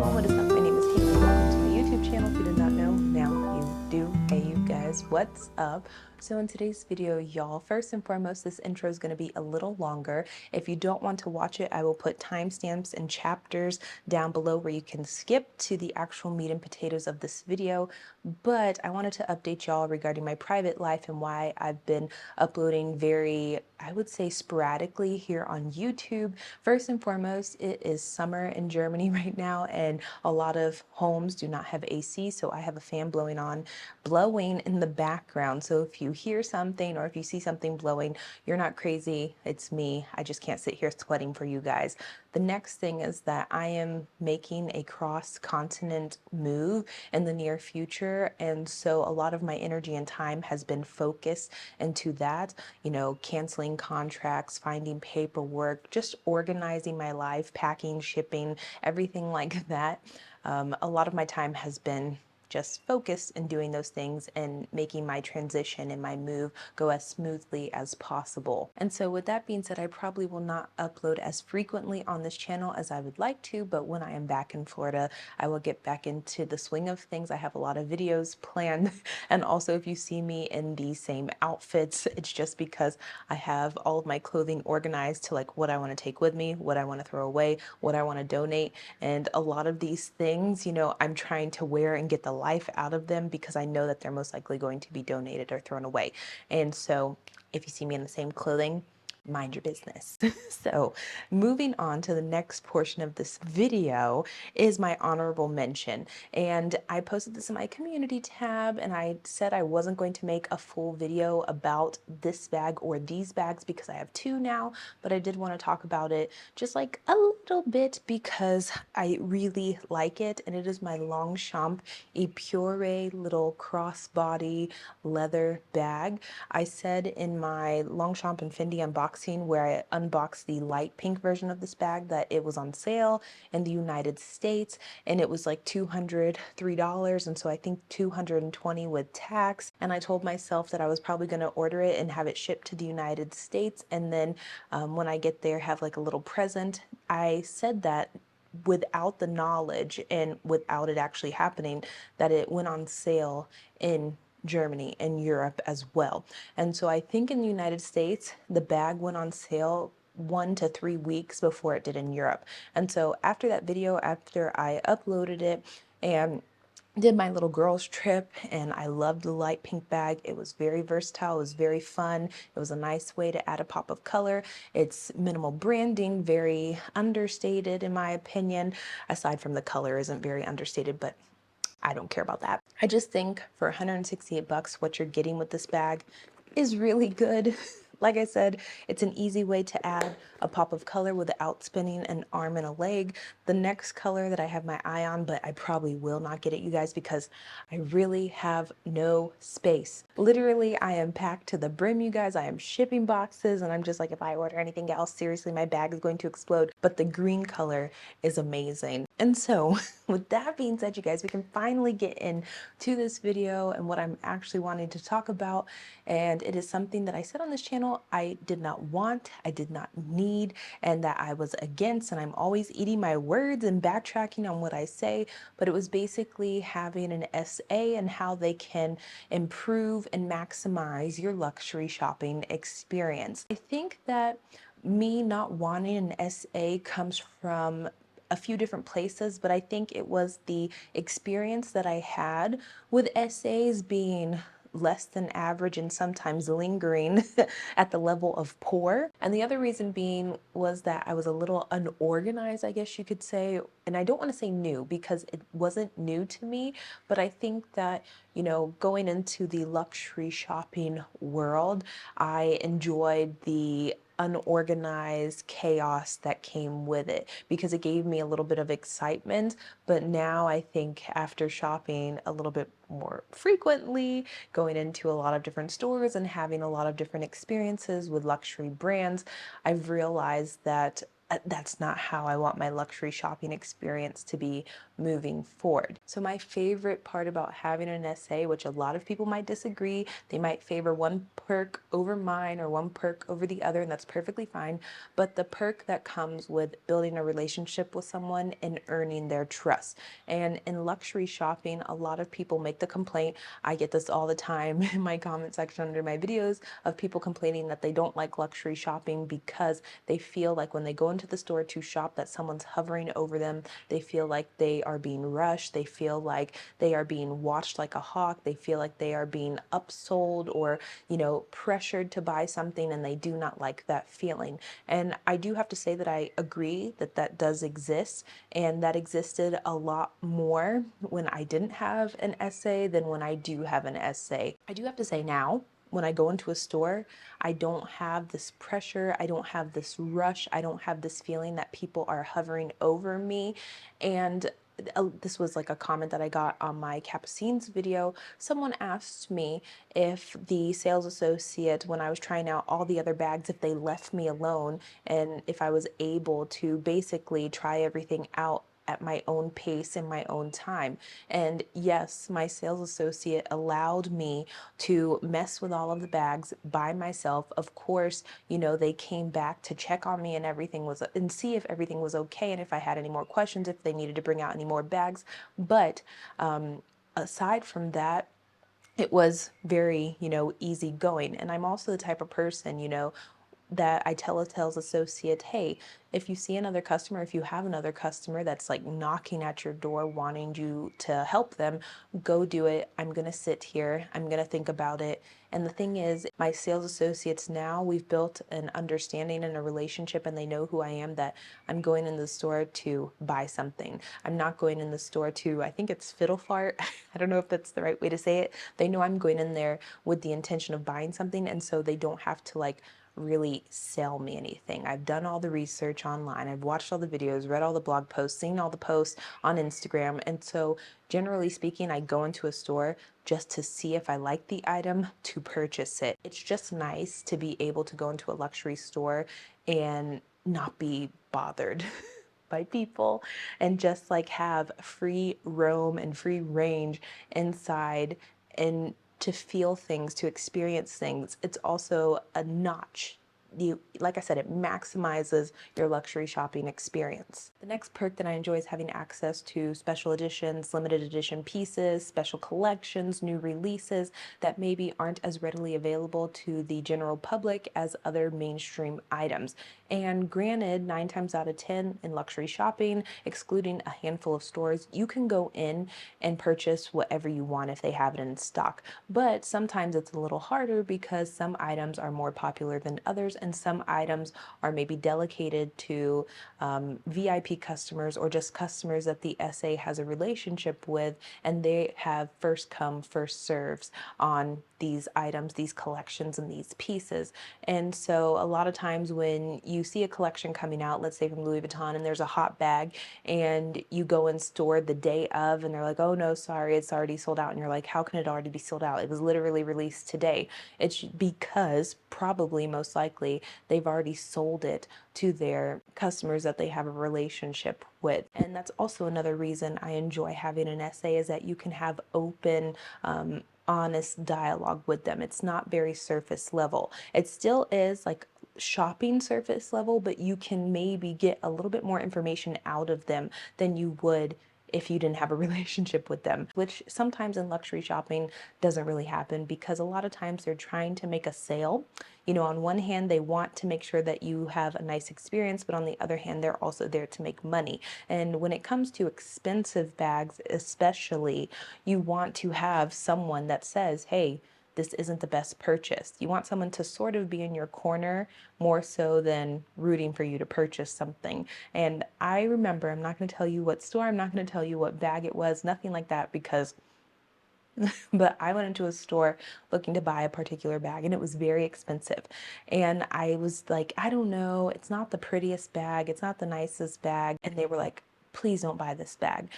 everyone, what is up? My name is Haley. Welcome to my YouTube channel. If you did not know, now you do. Hey you guys, what's up? So in today's video, y'all, first and foremost, this intro is going to be a little longer. If you don't want to watch it, I will put timestamps and chapters down below where you can skip to the actual meat and potatoes of this video. But I wanted to update y'all regarding my private life and why I've been uploading very, I would say, sporadically here on YouTube. First and foremost, it is summer in Germany right now, and a lot of homes do not have AC, so I have a fan blowing in the background. So if you hear something or if you see something blowing, you're not crazy. It's me. I just can't sit here sweating for you guys. The next thing is that I am making a cross-continent move in the near future, and so a lot of my energy and time has been focused into that, canceling contracts, finding paperwork, just organizing my life, packing, shipping, everything like that. A lot of my time has been just focused in doing those things and making my transition and my move go as smoothly as possible. And so with that being said, I probably will not upload as frequently on this channel as I would like to, but when I am back in Florida, I will get back into the swing of things. I have a lot of videos planned. And also if you see me in the same outfits, it's just because I have all of my clothing organized to like what I want to take with me, what I want to throw away, what I want to donate. And a lot of these things, I'm trying to wear and get the life out of them because I know that they're most likely going to be donated or thrown away. And so if you see me in the same clothing, mind your business. So moving on to the next portion of this video is my honorable mention. And I posted this in my community tab, and I said I wasn't going to make a full video about this bag or these bags because I have two now, but I did want to talk about it just like a little bit because I really like it. And it is my Longchamp Epure little crossbody leather bag. I said in my Longchamp and Fendi unboxing where I unboxed the light pink version of this bag that it was on sale in the United States and it was like $203, and so I think $220 with tax. And I told myself that I was probably going to order it and have it shipped to the United States, and then when I get there have like a little present. I said that without the knowledge and without it actually happening, that it went on sale in Germany and Europe as well. And so I think in the United States, the bag went on sale 1 to 3 weeks before it did in Europe. And so after that video, after I uploaded it and did my little girls trip, and I loved the light pink bag. It was very versatile. It was very fun. It was a nice way to add a pop of color. It's minimal branding, very understated in my opinion. Aside from the color isn't very understated, but I don't care about that. I just think for 168 bucks, what you're getting with this bag is really good. Like I said, it's an easy way to add a pop of color without spending an arm and a leg. The next color that I have my eye on, but I probably will not get it, you guys, because I really have no space. Literally, I am packed to the brim, you guys. I am shipping boxes, and I'm just like, if I order anything else, seriously, my bag is going to explode. But the green color is amazing. And so with that being said, you guys, we can finally get into this video and what I'm actually wanting to talk about. And it is something that I said on this channel I did not want, I did not need, and that I was against. And I'm always eating my words and backtracking on what I say. But it was basically having an SA and how they can improve and maximize your luxury shopping experience. I think that me not wanting an SA comes from a few different places, but I think it was the experience that I had with SAs being less than average and sometimes lingering at the level of poor. And the other reason being was that I was a little unorganized, I guess you could say. And I don't want to say new because it wasn't new to me, but I think that, going into the luxury shopping world, I enjoyed the unorganized chaos that came with it because it gave me a little bit of excitement. But now I think after shopping a little bit more frequently, going into a lot of different stores and having a lot of different experiences with luxury brands, I've realized that that's not how I want my luxury shopping experience to be moving forward. So my favorite part about having an SA, which a lot of people might disagree, they might favor one perk over mine or one perk over the other, and that's perfectly fine. But the perk that comes with building a relationship with someone and earning their trust. And in luxury shopping, a lot of people make the complaint. I get this all the time in my comment section under my videos of people complaining that they don't like luxury shopping because they feel like when they go into the store to shop that someone's hovering over them. They feel like they are being rushed. They feel like they are being watched like a hawk. They feel like they are being upsold or, pressured to buy something, and they do not like that feeling. And I do have to say that I agree that that does exist, and that existed a lot more when I didn't have an essay than when I do have an essay. I do have to say now, when I go into a store, I don't have this pressure, I don't have this rush, I don't have this feeling that people are hovering over me. And this was like a comment that I got on my Capucines video. Someone asked me if the sales associate, when I was trying out all the other bags, if they left me alone and if I was able to basically try everything out at my own pace in my own time. And yes, my sales associate allowed me to mess with all of the bags by myself. Of course, they came back to check on me and and see if everything was okay and if I had any more questions, if they needed to bring out any more bags. But aside from that, it was very, easy going. And I'm also the type of person, that I tell a sales associate, hey, if you see another customer, if you have another customer that's like knocking at your door wanting you to help them, go do it. I'm going to sit here. I'm going to think about it. And the thing is, my sales associates now, we've built an understanding and a relationship, and they know who I am, that I'm going in the store to buy something. I'm not going in the store to, I think it's fiddle fart. I don't know if that's the right way to say it. They know I'm going in there with the intention of buying something, and so they don't have to like really sell me anything. I've done all the research online. I've watched all the videos, read all the blog posts, seen all the posts on Instagram. And so generally speaking, I go into a store just to see if I like the item, to purchase it. It's just nice to be able to go into a luxury store and not be bothered by people and just like have free roam and free range inside and to feel things, to experience things. It's also a notch. Like I said, it maximizes your luxury shopping experience. The next perk that I enjoy is having access to special editions, limited edition pieces, special collections, new releases that maybe aren't as readily available to the general public as other mainstream items. And granted, 9 times out of 10 in luxury shopping, excluding a handful of stores, you can go in and purchase whatever you want if they have it in stock. But sometimes it's a little harder because some items are more popular than others, and some items are maybe delegated to VIP customers or just customers that the SA has a relationship with, and they have first come, first serves on these items, these collections, and these pieces. And so a lot of times when you see a collection coming out, let's say from Louis Vuitton, and there's a hot bag, and you go in store the day of, and they're like, oh no, sorry, it's already sold out. And you're like, how can it already be sold out? It was literally released today. It's because probably most likely they've already sold it to their customers that they have a relationship with. And that's also another reason I enjoy having an essay, is that you can have open, honest dialogue with them. It's not very surface level. It still is like shopping surface level, but you can maybe get a little bit more information out of them than you would if you didn't have a relationship with them, which sometimes in luxury shopping doesn't really happen, because a lot of times they're trying to make a sale. On one hand, they want to make sure that you have a nice experience, but on the other hand, they're also there to make money. And when it comes to expensive bags, especially, you want to have someone that says, hey, this isn't the best purchase. You want someone to sort of be in your corner more so than rooting for you to purchase something. And I remember, I'm not going to tell you what store, I'm not going to tell you what bag it was, nothing like that, because but I went into a store looking to buy a particular bag, and it was very expensive. And I was like, I don't know, it's not the prettiest bag, it's not the nicest bag. And they were like, please don't buy this bag.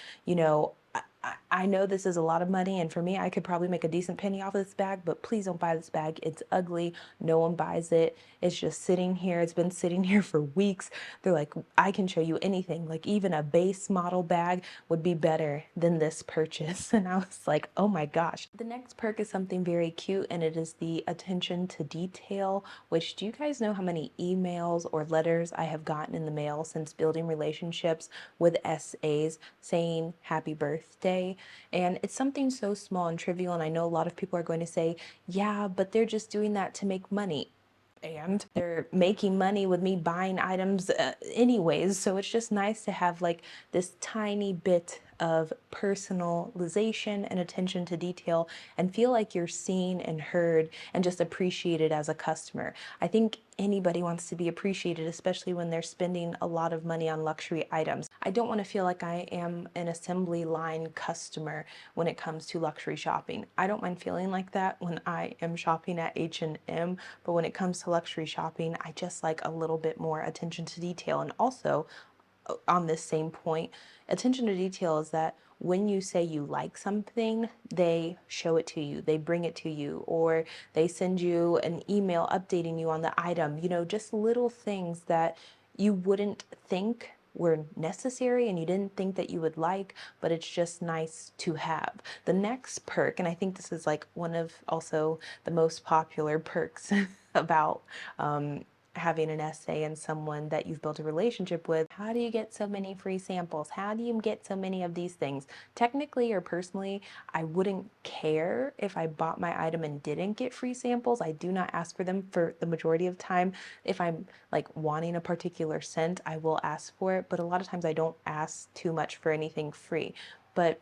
I know this is a lot of money, and for me, I could probably make a decent penny off of this bag, but please don't buy this bag. It's ugly. No one buys it. It's just sitting here. It's been sitting here for weeks. They're like, I can show you anything. Like, even a base model bag would be better than this purchase. And I was like, oh my gosh. The next perk is something very cute, and it is the attention to detail, which, do you guys know how many emails or letters I have gotten in the mail since building relationships with SAs saying happy birthday? And it's something so small and trivial. And I know a lot of people are going to say, yeah, but they're just doing that to make money. And they're making money with me buying items anyways. So it's just nice to have like this tiny bit of personalization and attention to detail and feel like you're seen and heard and just appreciated as a customer. I think anybody wants to be appreciated, especially when they're spending a lot of money on luxury items. I don't want to feel like I am an assembly line customer when it comes to luxury shopping. I don't mind feeling like that when I am shopping at H&M, but when it comes to luxury shopping, I just like a little bit more attention to detail. And also, on this same point, attention to detail is that when you say you like something, they show it to you, they bring it to you, or they send you an email updating you on the item. You know, just little things that you wouldn't think were necessary and you didn't think that you would like, but it's just nice to have. The next perk, and I think this is like one of also the most popular perks about having an essay and someone that you've built a relationship with. How do you get so many free samples? How do you get so many of these things? Technically or personally, I wouldn't care if I bought my item and didn't get free samples. I do not ask for them for the majority of time. If I'm like wanting a particular scent, I will ask for it, but a lot of times I don't ask too much for anything free. But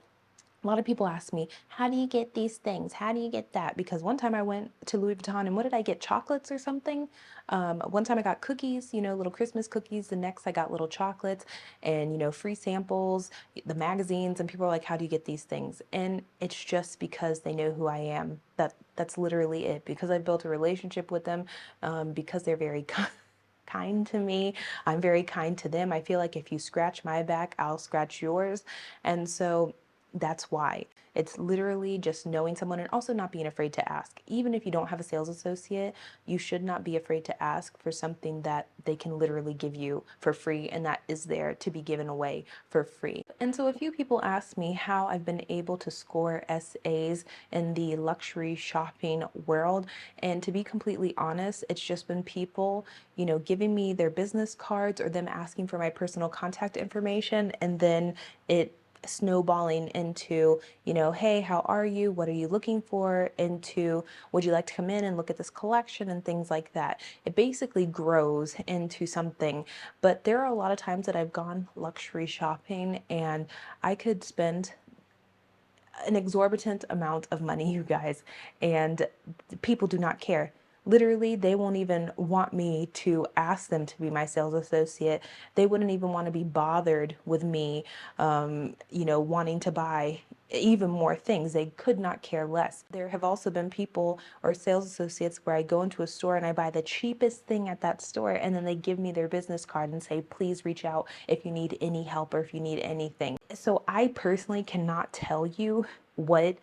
a lot of people ask me, how do you get these things? How do you get that? Because one time I went to Louis Vuitton and what did I get? Chocolates or something? One time I got cookies, you know, little Christmas cookies. The next I got little chocolates and, you know, free samples, the magazines. And people are like, how do you get these things? And it's just because they know who I am. That's literally it. Because I've built a relationship with them, because they're very kind to me. I'm very kind to them. I feel like if you scratch my back, I'll scratch yours. And so that's why. It's literally just knowing someone and also not being afraid to ask. Even if you don't have a sales associate, you should not be afraid to ask for something that they can literally give you for free and that is there to be given away for free. And so a few people ask me how I've been able to score SAs in the luxury shopping world. And to be completely honest, it's just been people, you know, giving me their business cards or them asking for my personal contact information, and then it snowballing into, you know, hey, how are you? What are you looking for? Into, would you like to come in and look at this collection and things like that? It basically grows into something. But there are a lot of times that I've gone luxury shopping and I could spend an exorbitant amount of money, you guys, and people do not care. Literally, they won't even want me to ask them to be my sales associate. They wouldn't even want to be bothered with me, you know, wanting to buy even more things. They could not care less. There have also been people or sales associates where I go into a store and I buy the cheapest thing at that store, and then they give me their business card and say, please reach out if you need any help or if you need anything. So I personally cannot tell you what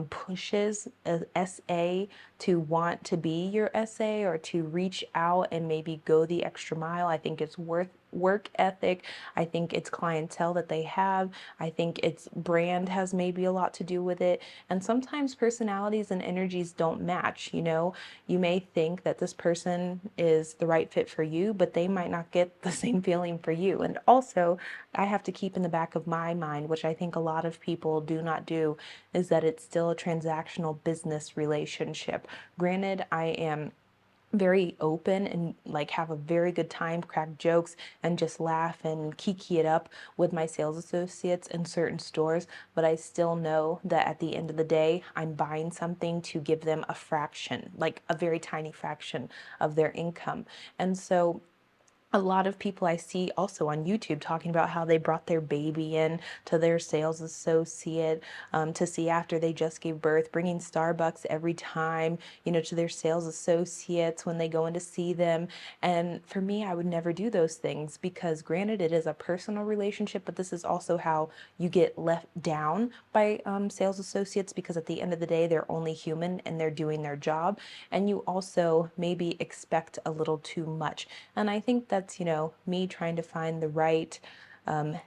pushes a SA to want to be your SA or to reach out and maybe go the extra mile. I think it's work ethic. I think it's clientele that they have. I think its brand has maybe a lot to do with it. And sometimes personalities and energies don't match. You know, you may think that this person is the right fit for you, but they might not get the same feeling for you. And also, I have to keep in the back of my mind, which I think a lot of people do not do, is that it's still a transactional business relationship. Granted, I am very open and like have a very good time, crack jokes and just laugh and kiki it up with my sales associates in certain stores, but I still know that at the end of the day, I'm buying something to give them a fraction, like a very tiny fraction of their income. And so a lot of people I see also on YouTube talking about how they brought their baby in to their sales associate to see after they just gave birth, bringing Starbucks every time, to their sales associates when they go in to see them. And for me, I would never do those things because, granted, it is a personal relationship, but this is also how you get left down by sales associates, because at the end of the day, they're only human and they're doing their job. And you also maybe expect a little too much. And I think that's, me trying to find the right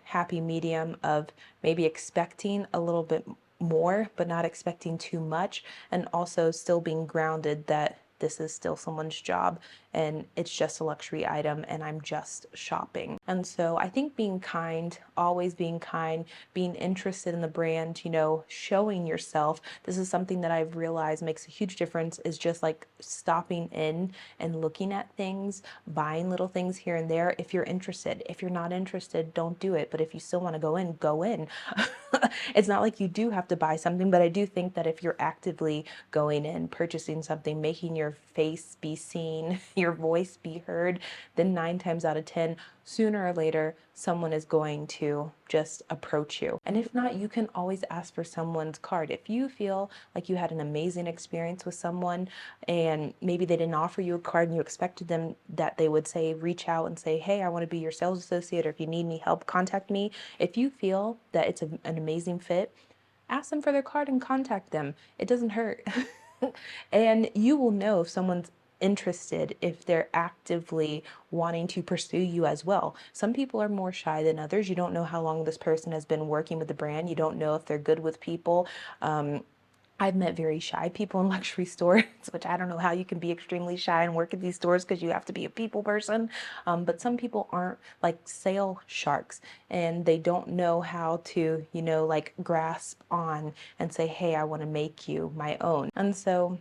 happy medium of maybe expecting a little bit more, but not expecting too much, and also still being grounded that this is still someone's job and it's just a luxury item and I'm just shopping. And so I think being kind, always being kind, being interested in the brand, showing yourself. This is something that I've realized makes a huge difference, is just like stopping in and looking at things, buying little things here and there if you're interested. If you're not interested, don't do it. But if you still want to go in, go in. It's not like you do have to buy something, but I do think that if you're actively going in, purchasing something, making your face be seen, your voice be heard, then 9 times out of 10, sooner or later, someone is going to just approach you. And if not, you can always ask for someone's card. If you feel like you had an amazing experience with someone and maybe they didn't offer you a card and you expected them that they would say, reach out and say, hey, I want to be your sales associate, or if you need any help, contact me. If you feel that it's an amazing fit, ask them for their card and contact them. It doesn't hurt. And you will know if someone's interested if they're actively wanting to pursue you as well. Some people are more shy than others. You don't know how long this person has been working with the brand. You don't know if they're good with people. I've met very shy people in luxury stores, which I don't know how you can be extremely shy and work at these stores because you have to be a people person. But some people aren't like sale sharks and they don't know how to, like grasp on and say, hey, I want to make you my own. And so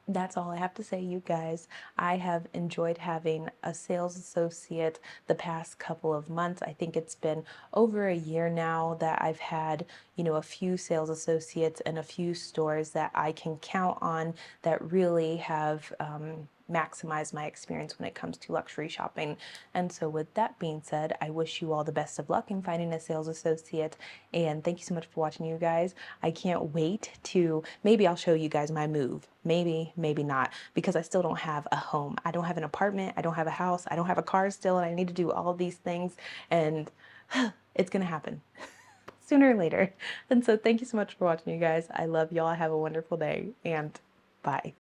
that's all I have to say, you guys. I have enjoyed having a sales associate the past couple of months. I think it's been over a year now that I've had, a few sales associates and a few stores that I can count on that really have maximize my experience when it comes to luxury shopping. And so with that being said, I wish you all the best of luck in finding a sales associate, and thank you so much for watching, you guys. I can't wait to, maybe I'll show you guys my move. Maybe not, because I still don't have a home. I don't have an apartment, I don't have a house, I don't have a car still, and I need to do all of these things, and it's gonna happen sooner or later. And so thank you so much for watching, you guys. I love y'all. Have a wonderful day, and bye.